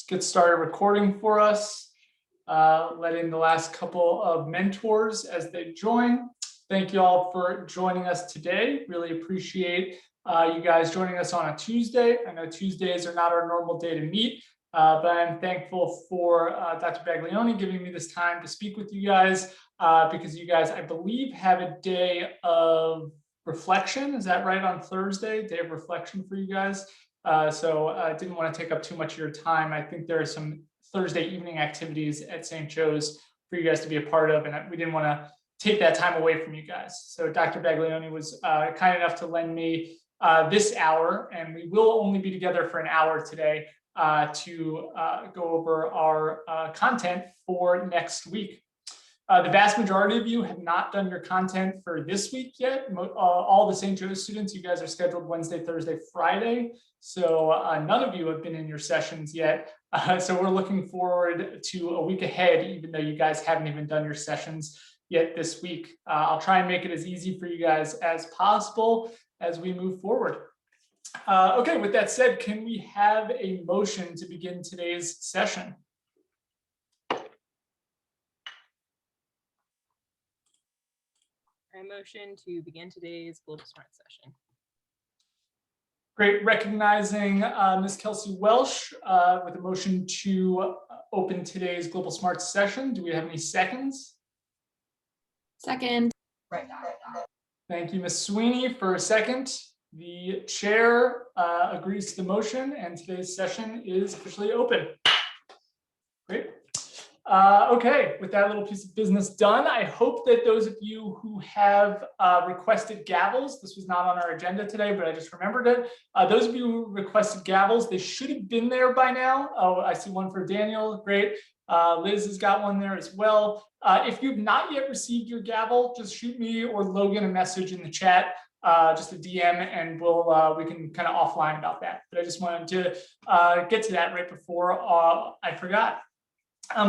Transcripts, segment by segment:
just get started recording for us. Let in the last couple of mentors as they join. Thank you all for joining us today. Really appreciate you guys joining us on a Tuesday. I know Tuesdays are not our normal day to meet, but I'm thankful for Dr. Baglioni giving me this time to speak with you guys because you guys, I believe, have a day of reflection. Is that right, on Thursday? Day of reflection for you guys. So I didn't want to take up too much of your time. I think there are some Thursday evening activities at St. Joe's for you guys to be a part of, and we didn't want to take that time away from you guys. So Dr. Baglioni was kind enough to lend me this hour, and we will only be together for an hour today to go over our content for next week. The vast majority of you have not done your content for this week yet. All the St. Joe's students, you guys are scheduled Wednesday, Thursday, Friday. So none of you have been in your sessions yet. So we're looking forward to a week ahead, even though you guys haven't even done your sessions yet this week. I'll try and make it as easy for you guys as possible as we move forward. Okay, with that said, can we have a motion to begin today's session? I motion to begin today's Global Smart session. Great. Recognizing Ms. Kelsey Welsh with a motion to open today's Global Smart session. Do we have any seconds? Second. Thank you, Ms. Sweeney, for a second. The chair agrees to the motion, and today's session is officially open. Great. Okay, with that little piece of business done, I hope that those of you who have requested gavels, this was not on our agenda today, but I just remembered it. Those of you who requested gavels, they should have been there by now. Oh, I see one for Daniel. Great. Liz has got one there as well. If you've not yet received your gavel, just shoot me or Logan a message in the chat, just a DM, and we can kind of offline about that. But I just wanted to get to that right before I forgot.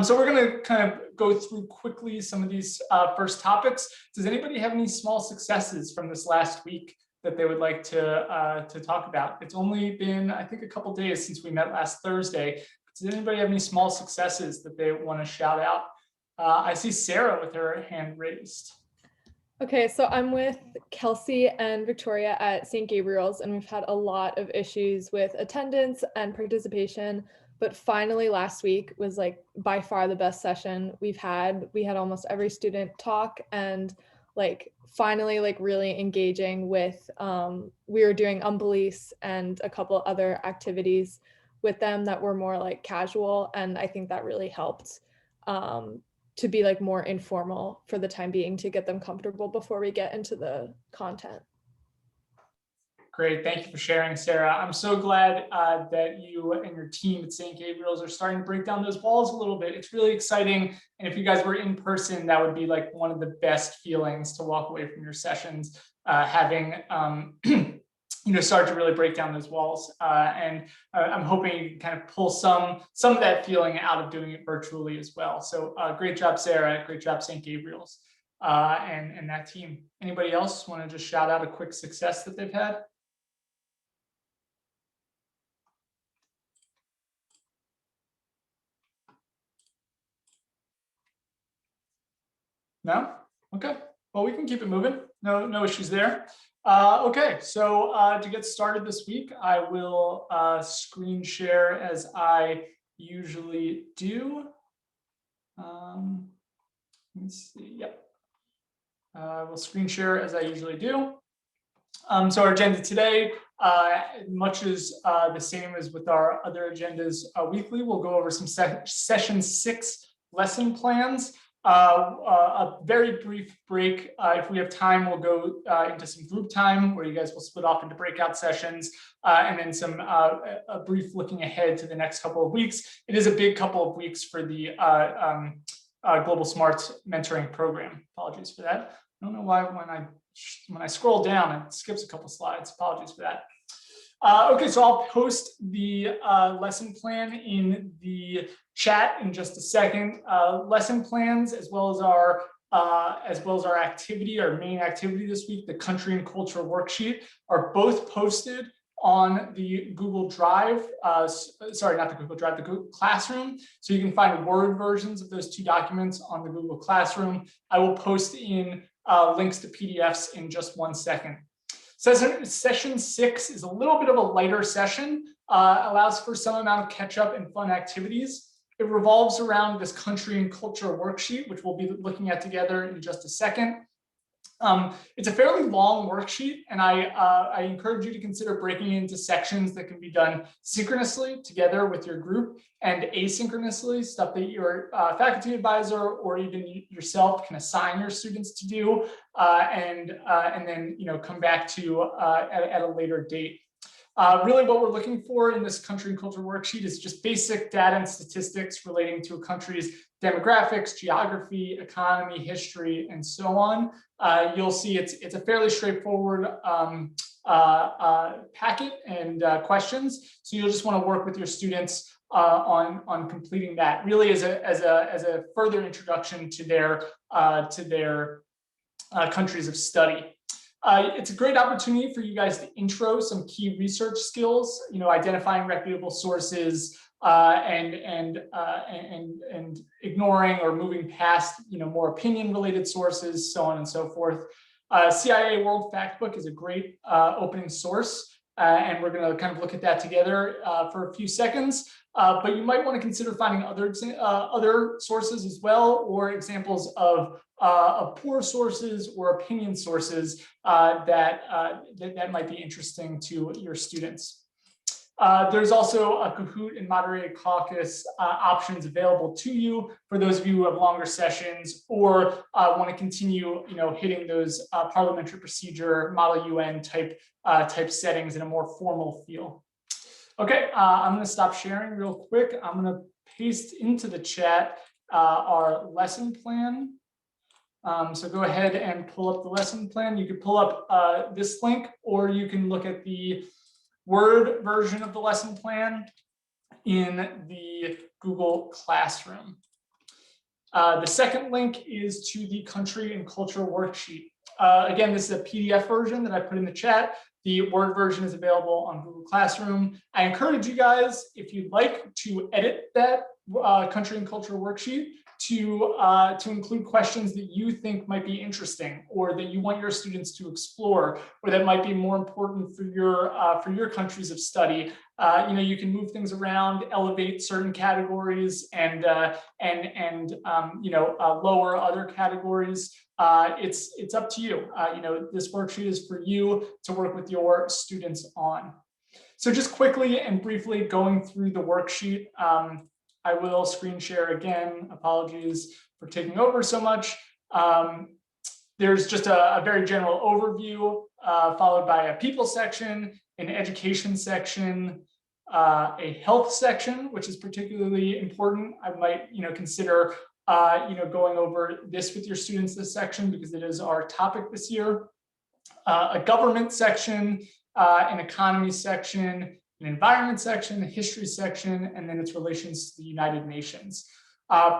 So we're going to kind of go through quickly some of these first topics. Does anybody have any small successes from this last week that they would like to talk about? It's only been, I think, a couple days since we met last Thursday. Does anybody have any small successes that they want to shout out? I see Sarah with her hand raised. Okay, so I'm with Kelsey and Victoria at St. Gabriel's, and we've had a lot of issues with attendance and participation. But finally, last week was like by far the best session we've had. We had almost every student talk and like finally like really engaging with, we were doing Umbilice and a couple other activities with them that were more like casual. And I think that really helped to be like more informal for the time being to get them comfortable before we get into the content. Great, thank you for sharing, Sarah. I'm so glad that you and your team at St. Gabriel's are starting to break down those walls a little bit. It's really exciting. And if you guys were in person, that would be like one of the best feelings to walk away from your sessions, having start to really break down those walls. And I'm hoping you can kind of pull some of that feeling out of doing it virtually as well. So great job, Sarah. Great job, St. Gabriel's and that team. Anybody else want to just shout out a quick success that they've had? No? Okay. Well, we can keep it moving. No issues there. Okay, so to get started this week, I will screen share as I usually do. Let me see. Yep. We'll screen share as I usually do. So our agenda today, much is the same as with our other agendas weekly. We'll go over some session 6 lesson plans. A very brief break. If we have time, we'll go into some group time where you guys will split off into breakout sessions, and then a brief looking ahead to the next couple of weeks. It is a big couple of weeks for the Global Smart mentoring program. Apologies for that. I don't know why when I scroll down, it skips a couple slides. Apologies for that. Okay, so I'll post the lesson plan in the chat in just a second. Lesson plans, as well as our activity, our main activity this week, the country and culture worksheet, are both posted on the Google Drive, sorry, not the Google Drive, the Google Classroom. So you can find Word versions of those 2 documents on the Google Classroom. I will post in links to PDFs in just 1 second. Session 6 is a little bit of a lighter session, allows for some amount of catch up and fun activities. It revolves around this country and culture worksheet, which we'll be looking at together in just a second. It's a fairly long worksheet, and I encourage you to consider breaking it into sections that can be done synchronously together with your group and asynchronously, stuff that your faculty advisor or even yourself can assign your students to do, and then come back to at a later date. Really what we're looking for in this country and culture worksheet is just basic data and statistics relating to a country's demographics, geography, economy, history, and so on. You'll see it's a fairly straightforward packet and questions. So you'll just want to work with your students on completing that, really as a further introduction to their countries of study. It's a great opportunity for you guys to intro some key research skills, identifying reputable sources and ignoring or moving past, more opinion-related sources, so on and so forth. CIA World Factbook is a great opening source, and we're going to kind of look at that together for a few seconds. But you might want to consider finding other sources as well, or examples of poor sources or opinion sources that might be interesting to your students. There's also a Kahoot and moderated caucus options available to you for those of you who have longer sessions or want to continue, hitting those parliamentary procedure, Model UN type settings in a more formal feel. Okay, I'm going to stop sharing real quick. I'm going to paste into the chat our lesson plan. So go ahead and pull up the lesson plan. You can pull up this link, or you can look at the Word version of the lesson plan in the Google Classroom. The second link is to the country and culture worksheet. Again, this is a PDF version that I put in the chat. The Word version is available on Google Classroom. I encourage you guys, if you'd like, to edit that country and culture worksheet to include questions that you think might be interesting, or that you want your students to explore, or that might be more important for your countries of study. You can move things around, elevate certain categories, and lower other categories. It's up to you. This worksheet is for you to work with your students on. So just quickly and briefly going through the worksheet. I will screen share again. Apologies for taking over so much. There's just a very general overview, followed by a people section, an education section, a health section, which is particularly important. I might, consider, going over this with your students this section, because it is our topic this year. A government section, an economy section, an environment section, a history section, and then its relations to the United Nations.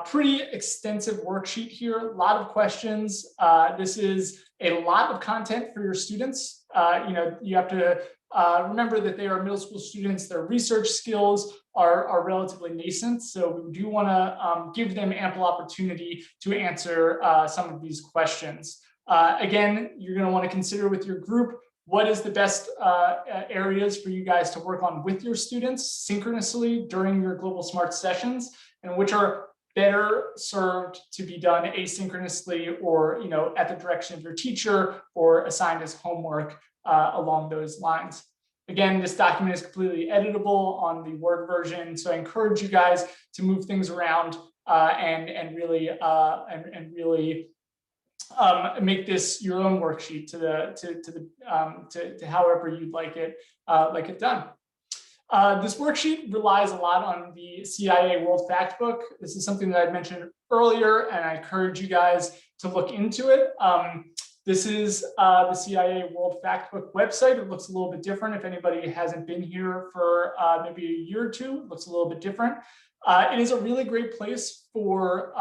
Pretty extensive worksheet here, a lot of questions. This is a lot of content for your students. You have to remember that they are middle school students. Their research skills are relatively nascent, so we do want to give them ample opportunity to answer some of these questions. Again, you're going to want to consider with your group what is the best areas for you guys to work on with your students synchronously during your Global Smart sessions, and which are better served to be done asynchronously, or at the direction of your teacher, or assigned as homework along those lines. Again, this document is completely editable on the Word version, so I encourage you guys to move things around and really make this your own worksheet to however you'd like it done. This worksheet relies a lot on the CIA World Factbook. This is something that I mentioned earlier, and I encourage you guys to look into it. This is the CIA World Factbook website. It looks a little bit different. If anybody hasn't been here for maybe a year or two, it looks a little bit different. It is a really great place for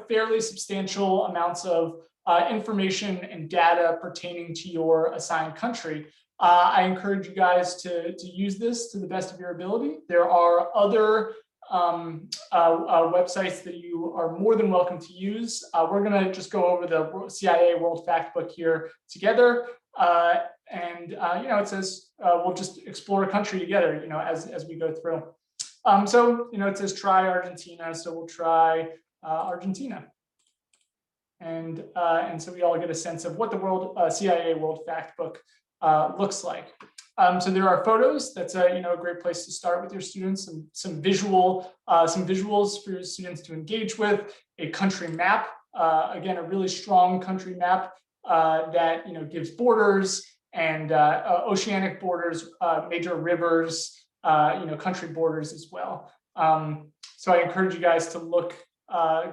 fairly substantial amounts of information and data pertaining to your assigned country. I encourage you guys to use this to the best of your ability. There are other websites that you are more than welcome to use. We're going to just go over the CIA World Factbook here together. It says we'll just explore a country together, as we go through. It says try Argentina, so we'll try Argentina. And so we all get a sense of what the CIA World Factbook looks like. So there are photos. That's a great place to start with your students. Some visuals for your students to engage with. A country map. Again, a really strong country map that gives borders and oceanic borders, major rivers, country borders as well. So I encourage you guys to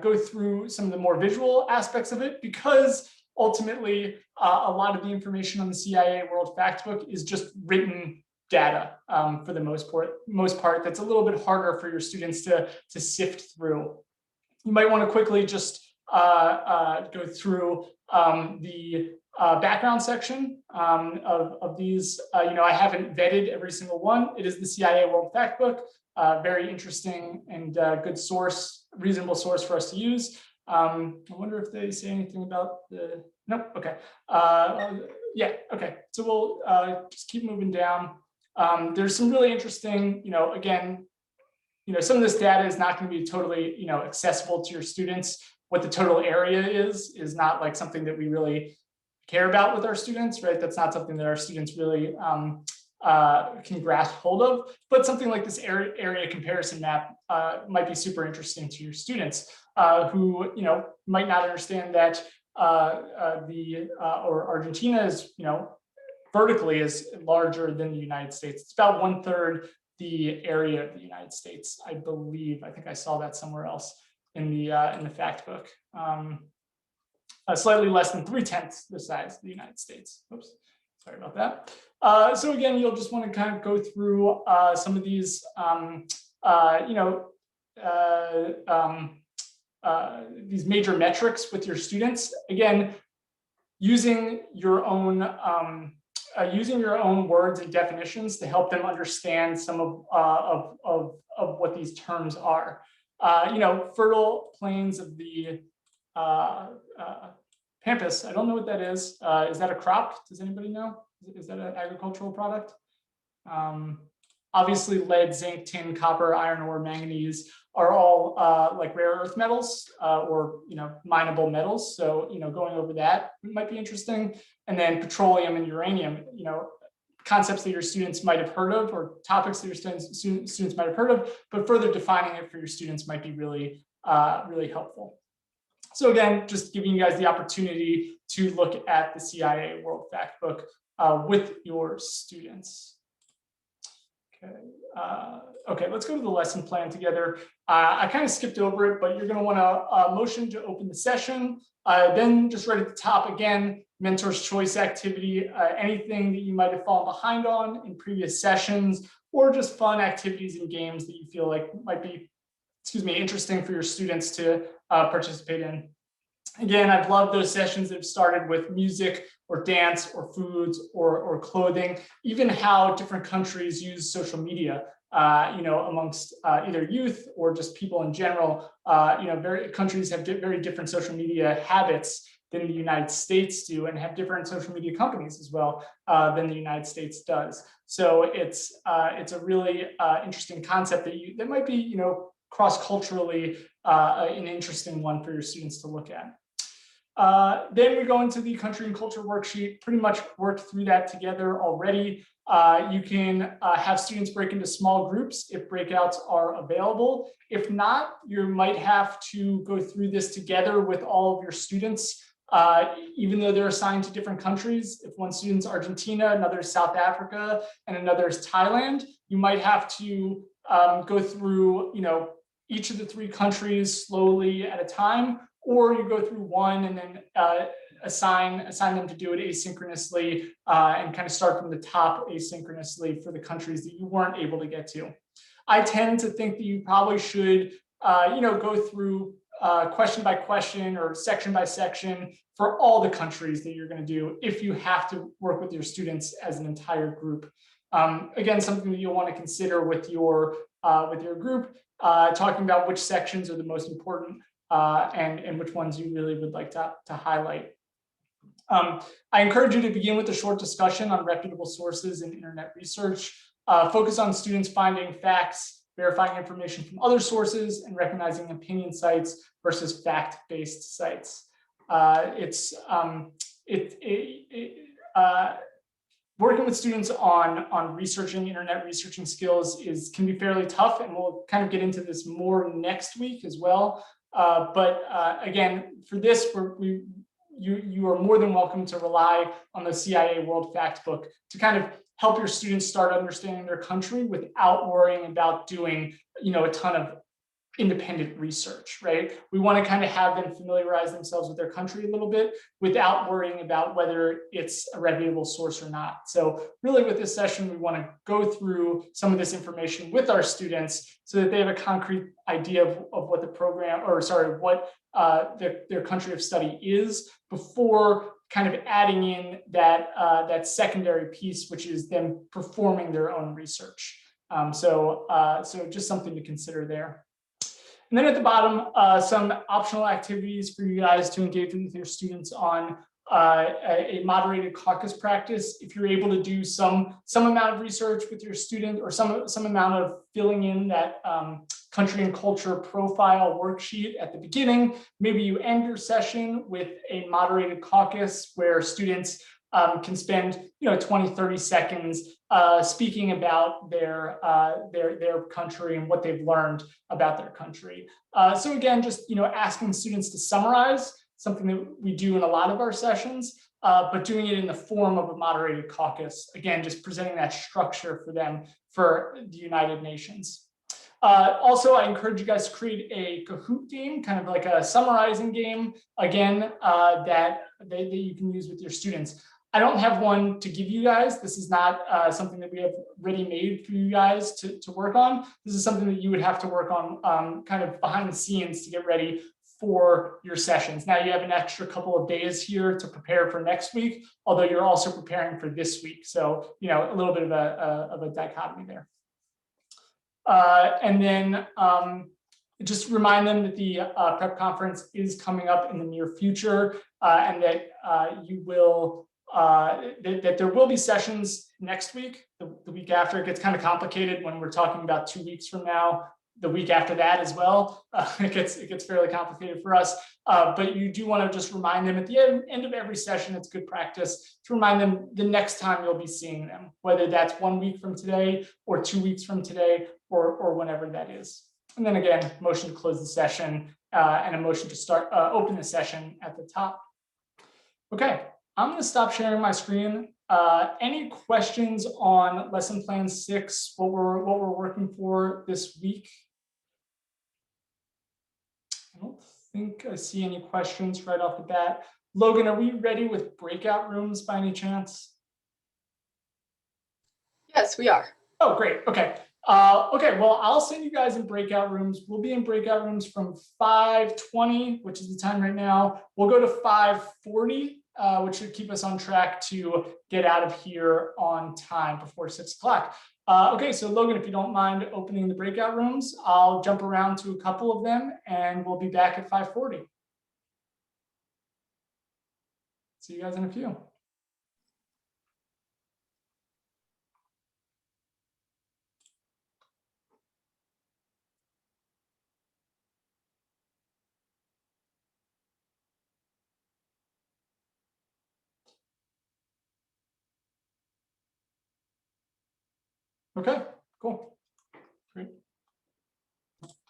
go through some of the more visual aspects of it, because ultimately a lot of the information on the CIA World Factbook is just written data for the most part. That's a little bit harder for your students to sift through. You might want to quickly just go through the background section of these. I haven't vetted every single one. It is the CIA World Factbook. Very interesting and good source, reasonable source for us to use. I wonder if they say anything about the, nope, okay. Yeah, okay, so we'll just keep moving down. There's some really interesting, again, some of this data is not going to be totally, accessible to your students. What the total area is not like something that we really care about with our students, right? That's not something that our students really can grasp hold of, but something like this area comparison map might be super interesting to your students who might not understand that Argentina is vertically is larger than the United States. It's about 1/3 the area of the United States, I believe. I think I saw that somewhere else in the fact book. Slightly less than 3/10 the size of the United States. Oops, sorry about that. So again, you'll just want to kind of go through some of these, these major metrics with your students. Again, using your own words and definitions to help them understand some of what these terms are. Fertile plains of the Pampas. I don't know what that is. Is that a crop? Does anybody know? Is that an agricultural product? Obviously, lead, zinc, tin, copper, iron ore, manganese are all like rare earth metals or mineable metals. So going over that might be interesting. And then petroleum and uranium. Concepts that your students might have heard of, or topics that your students might have heard of, but further defining it for your students might be really really helpful. So again, just giving you guys the opportunity to look at the CIA World Factbook with your students. Okay, let's go to the lesson plan together. I kind of skipped over it, but you're going to want to motion to open the session. Then just right at the top again, mentor's choice activity, anything that you might have fallen behind on in previous sessions, or just fun activities and games that you feel like might be, interesting for your students to participate in. Again, I've loved those sessions that have started with music or dance or foods or clothing, even how different countries use social media, amongst either youth or just people in general. Countries have very different social media habits than the United States do, and have different social media companies as well than the United States does. So it's a really interesting concept that might be, cross-culturally an interesting one for your students to look at. Then we go into the country and culture worksheet, pretty much worked through that together already. You can have students break into small groups if breakouts are available. If not, you might have to go through this together with all of your students, even though they're assigned to different countries. If one student's Argentina, another is South Africa, and another is Thailand, you might have to go through, each of the 3 countries slowly at a time, or you go through one and then assign them to do it asynchronously and kind of start from the top asynchronously for the countries that you weren't able to get to. I tend to think that you probably should, go through question by question or section by section for all the countries that you're going to do if you have to work with your students as an entire group. Again, something that you'll want to consider with your group, talking about which sections are the most important and which ones you really would like to highlight. I encourage you to begin with a short discussion on reputable sources and internet research. Focus on students finding facts, verifying information from other sources, and recognizing opinion sites versus fact-based sites. Working with students on researching, internet researching skills can be fairly tough, and we'll kind of get into this more next week as well. But again, for this, you are more than welcome to rely on the CIA World Factbook to kind of help your students start understanding their country without worrying about doing, a ton of independent research, right? We want to kind of have them familiarize themselves with their country a little bit without worrying about whether it's a reputable source or not. So really with this session, we want to go through some of this information with our students so that they have a concrete idea of what the program, or sorry, what their country of study is, before kind of adding in that secondary piece, which is them performing their own research. So just something to consider there. And then at the bottom, some optional activities for you guys to engage with your students on a moderated caucus practice. If you're able to do some amount of research with your student, or some amount of filling in that country and culture profile worksheet at the beginning, maybe you end your session with a moderated caucus where students can spend 20-30 seconds speaking about their country and what they've learned about their country. So again, just asking students to summarize, something that we do in a lot of our sessions, but doing it in the form of a moderated caucus. Again, just presenting that structure for them for the United Nations. Also, I encourage you guys to create a Kahoot game, kind of like a summarizing game, again, that you can use with your students. I don't have one to give you guys. This is not something that we have ready-made for you guys to work on. This is something that you would have to work on kind of behind the scenes to get ready for your sessions. Now you have an extra couple of days here to prepare for next week, although you're also preparing for this week. So, a little bit of a dichotomy there. And then just remind them that the prep conference is coming up in the near future, and that that there will be sessions next week. The week after, it gets kind of complicated when we're talking about 2 weeks from now. The week after that as well, it gets fairly complicated for us. But you do want to just remind them at the end of every session. It's good practice to remind them the next time you'll be seeing them, whether that's 1 week from today or 2 weeks from today, or whenever that is. And then again, motion to close the session and a motion to start open the session at the top. Okay, I'm going to stop sharing my screen. Any questions on lesson plan 6? What we're working for this week? I don't think I see any questions right off the bat. Logan, are we ready with breakout rooms by any chance? Yes, we are. Oh, great. Okay. Okay, well, I'll send you guys in breakout rooms. We'll be in breakout rooms from 5:20, which is the time right now. We'll go to 5:40, which should keep us on track to get out of here on time before 6 o'clock. Okay, so Logan, if you don't mind opening the breakout rooms, I'll jump around to a couple of them and we'll be back at 5:40. See you guys in a few. Okay, cool. Great.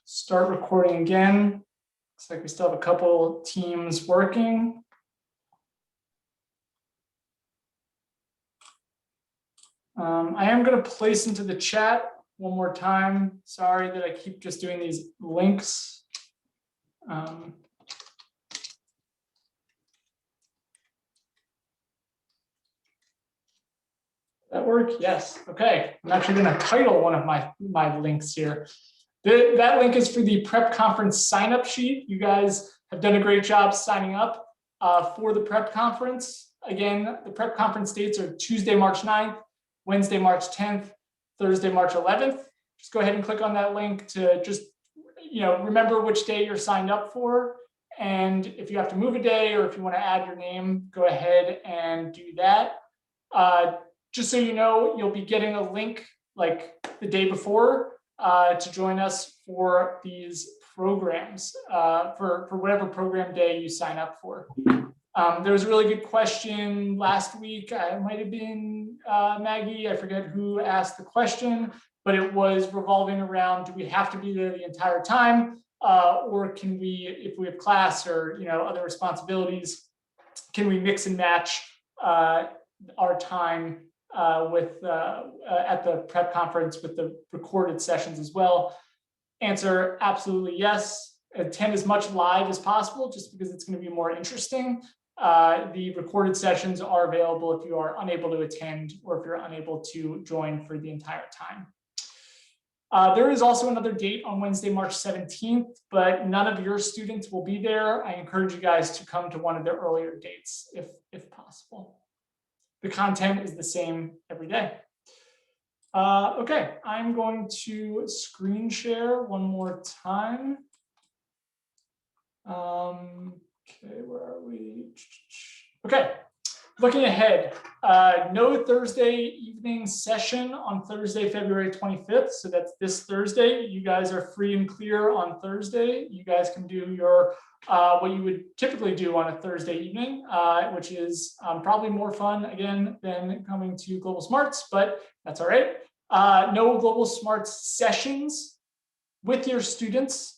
Start recording again. Looks like we still have a couple teams working. I am going to place into the chat one more time. Sorry that I keep just doing these links. That work? Yes. Okay. I'm actually going to title one of my links here. That link is for the prep conference sign-up sheet. You guys have done a great job signing up. for the prep conference. Again, the prep conference dates are Tuesday, March 9th, Wednesday, March 10th, Thursday, March 11th. Just go ahead and click on that link to just, remember which day you're signed up for. And if you have to move a day or if you want to add your name, go ahead and do that. Just so you know, you'll be getting a link like the day before to join us for these programs, for whatever program day you sign up for. There was a really good question last week. It might have been Maggie, I forget who asked the question, but it was revolving around, do we have to be there the entire time? Or can we, if we have class or other responsibilities, can we mix and match our time at the prep conference with the recorded sessions as well? Answer, absolutely yes. Attend as much live as possible, just because it's going to be more interesting. The recorded sessions are available if you are unable to attend or if you're unable to join for the entire time. There is also another date on Wednesday, March 17th, but none of your students will be there. I encourage you guys to come to one of the earlier dates if possible. The content is the same every day. Okay, I'm going to screen share one more time. Okay, where are we? Okay, looking ahead, no Thursday evening session on Thursday, February 25th. So that's this Thursday. You guys are free and clear on Thursday. You guys can do your what you would typically do on a Thursday evening, which is probably more fun again than coming to Global Smarts, but that's all right. No Global Smarts sessions with your students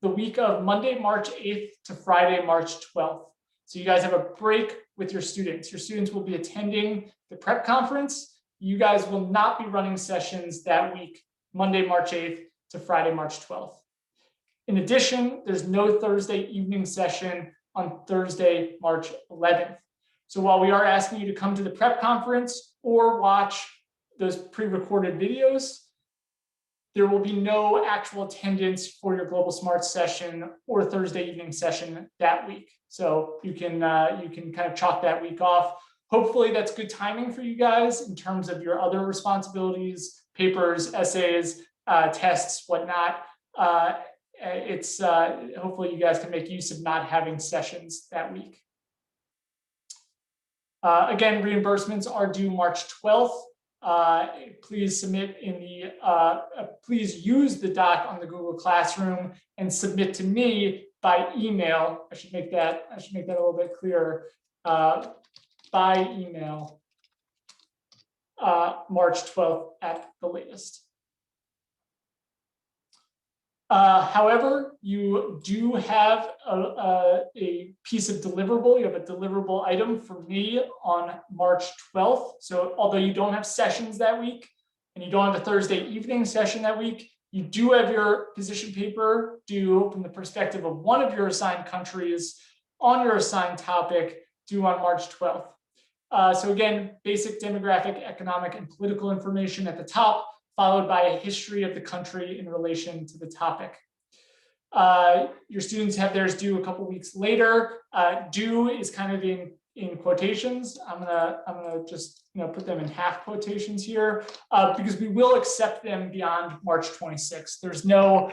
the week of Monday, March 8th to Friday, March 12th. So you guys have a break with your students. Your students will be attending the prep conference. You guys will not be running sessions that week, Monday, March 8th to Friday, March 12th. In addition, there's no Thursday evening session on Thursday, March 11th. So while we are asking you to come to the prep conference or watch those pre-recorded videos, there will be no actual attendance for your Global Smarts session or Thursday evening session that week. So you can kind of chalk that week off. Hopefully that's good timing for you guys in terms of your other responsibilities, papers, essays, tests, whatnot. Hopefully you guys can make use of not having sessions that week. Again, reimbursements are due March 12th. Please submit in the, please use the doc on the Google Classroom and submit to me by email. I should make that a little bit clearer. By email, March 12th at the latest. However, you do have a piece of deliverable. You have a deliverable item for me on March 12th. So although you don't have sessions that week and you don't have a Thursday evening session that week, you do have your position paper due from the perspective of one of your assigned countries on your assigned topic due on March 12th. So again, basic demographic, economic, and political information at the top, followed by a history of the country in relation to the topic. Your students have theirs due a couple weeks later. Due is kind of in quotations. I'm gonna just put them in half quotations here because we will accept them beyond March 26th. There's no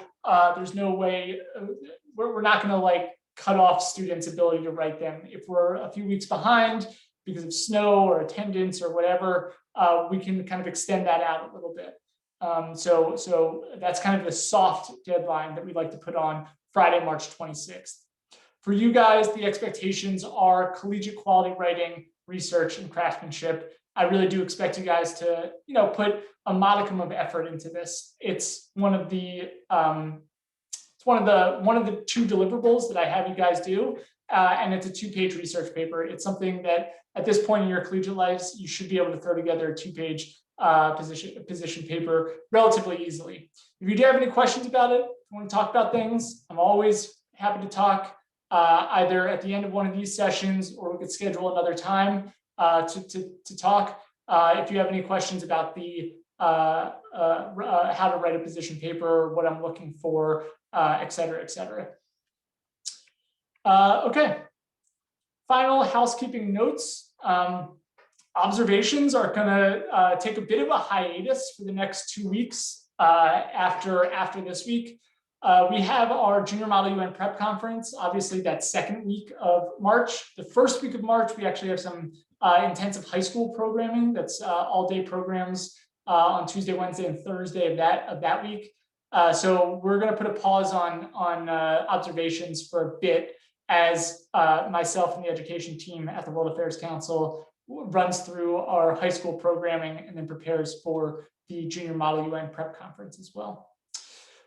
way we're not gonna like cut off students' ability to write them. If we're a few weeks behind because of snow or attendance or whatever, we can kind of extend that out a little bit. So that's kind of the soft deadline that we'd like to put on Friday, March 26th. For you guys, the expectations are collegiate quality writing, research, and craftsmanship. I really do expect you guys to, put a modicum of effort into this. It's one of the two deliverables that I have you guys do, and it's a 2-page research paper. It's something that at this point in your collegiate lives, you should be able to throw together a 2-page position paper relatively easily. If you do have any questions about it, want to talk about things, I'm always happy to talk either at the end of one of these sessions, or we could schedule another time to talk. If you have any questions about the how to write a position paper, what I'm looking for, et cetera, et cetera. Okay. final housekeeping notes. Observations are going to take a bit of a hiatus for the next 2 weeks after this week. We have our Junior Model UN Prep Conference, obviously that second week of March. The first week of March, we actually have some intensive high school programming. That's all-day programs on Tuesday, Wednesday, and Thursday of that week. So we're going to put a pause on observations for a bit as myself and the education team at the World Affairs Council runs through our high school programming and then prepares for the Junior Model UN Prep Conference as well.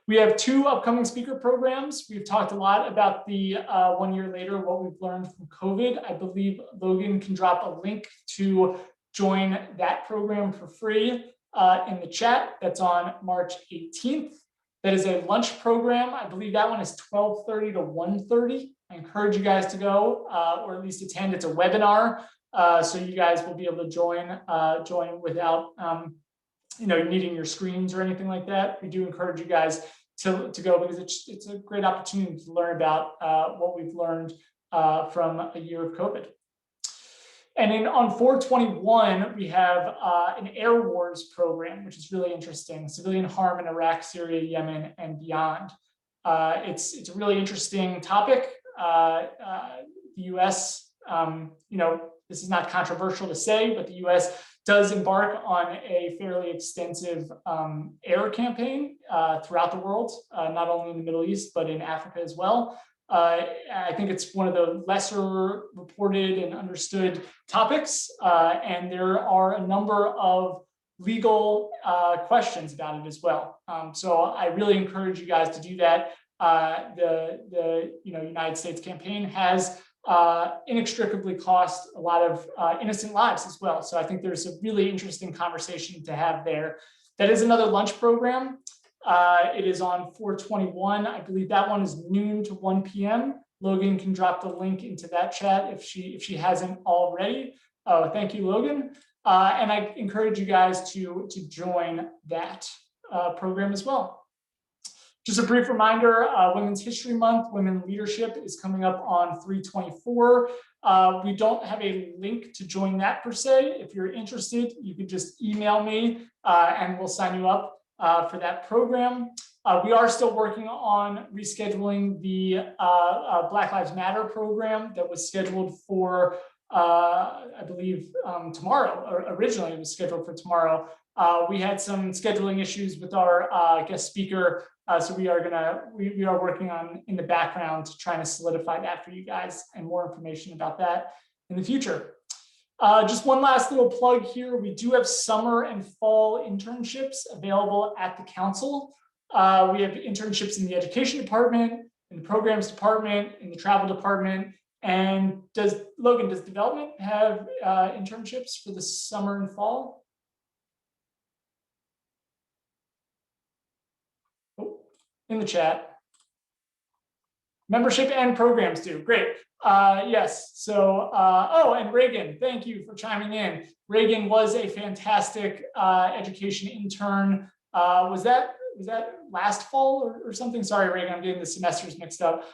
We have 2 upcoming speaker programs. We've talked a lot about the 1 year later, what we've learned from COVID. I believe Logan can drop a link to join that program for free in the chat. That's on March 18th. That is a lunch program. I believe that one is 12:30 to 1:30. I encourage you guys to go or at least attend. It's a webinar, so you guys will be able to join without needing your screens or anything like that. We do encourage you guys to go because it's a great opportunity to learn about what we've learned from a year of COVID. And then on 4/21, we have an Air Wars program, which is really interesting. Civilian harm in Iraq, Syria, Yemen, and beyond. It's a really interesting topic. The U.S., this is not controversial to say, but the U.S. does embark on a fairly extensive air campaign throughout the world, not only in the Middle East, but in Africa as well. I think it's one of the lesser reported and understood topics, and there are a number of legal questions about it as well. So I really encourage you guys to do that. The United States campaign has inextricably cost a lot of innocent lives as well. So I think there's a really interesting conversation to have there. That is another lunch program. It is on 4/21. I believe that one is noon to 1 p.m. Logan can drop the link into that chat if she hasn't already. Thank you, Logan. And I encourage you guys to join that program as well. Just a brief reminder, Women's History Month, Women Leadership is coming up on 3/24. We don't have a link to join that per se. If you're interested, you could just email me and we'll sign you up for that program. We are still working on rescheduling the Black Lives Matter program that was scheduled for, I believe, tomorrow, or originally it was scheduled for tomorrow. We had some scheduling issues with our guest speaker, so we are working on in the background trying to solidify that for you guys and more information about that in the future. Just one last little plug here. We do have summer and fall internships available at the council. We have internships in the education department, in the programs department, in the travel department. And does development have internships for the summer and fall? Oh, in the chat. Membership and programs do. Great. Yes. So, and Reagan, thank you for chiming in. Reagan was a fantastic education intern. Was that last fall or something? Sorry, Reagan, I'm getting the semesters mixed up.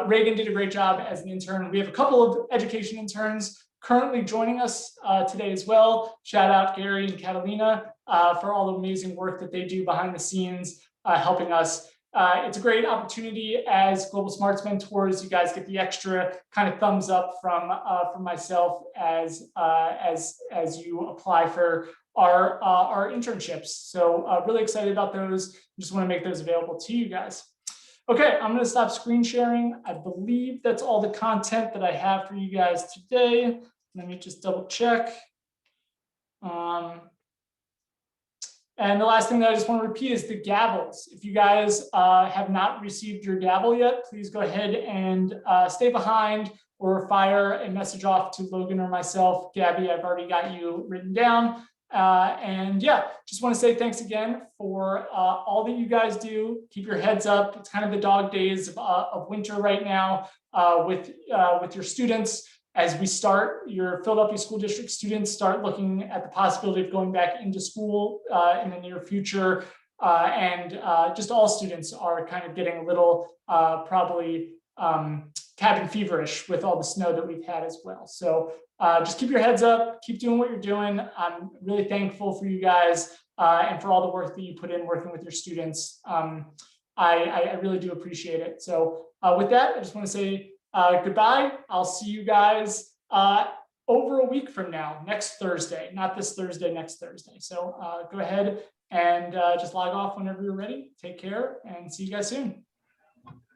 Reagan did a great job as an intern. We have a couple of education interns currently joining us today as well. Shout out Gary and Catalina for all the amazing work that they do behind the scenes, helping us. It's a great opportunity as Global Smarts mentors. You guys get the extra kind of thumbs up from myself as you apply for our internships. So really excited about those. Just want to make those available to you guys. Okay, I'm going to stop screen sharing. I believe that's all the content that I have for you guys today. Let me just double check. And the last thing that I just want to repeat is the gavels. If you guys have not received your gavel yet, please go ahead and stay behind or fire a message off to Logan or myself. Gabby, I've already got you written down. And yeah, just want to say thanks again for all that you guys do. Keep your heads up. It's kind of the dog days of winter right now with your students. As we start, your Philadelphia School District students start looking at the possibility of going back into school in the near future. And just all students are kind of getting a little probably cabin feverish with all the snow that we've had as well. So just keep your heads up, keep doing what you're doing. I'm really thankful for you guys and for all the work that you put in working with your students. I really do appreciate it. So with that, I just want to say goodbye. I'll see you guys over a week from now, next Thursday, not this Thursday, next Thursday. So go ahead and just log off whenever you're ready. Take care and see you guys soon.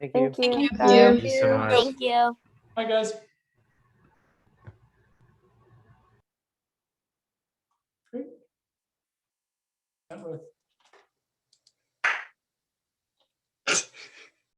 Thank you. Thank you. Thank you so much. Thank you. Bye, guys. Great. That was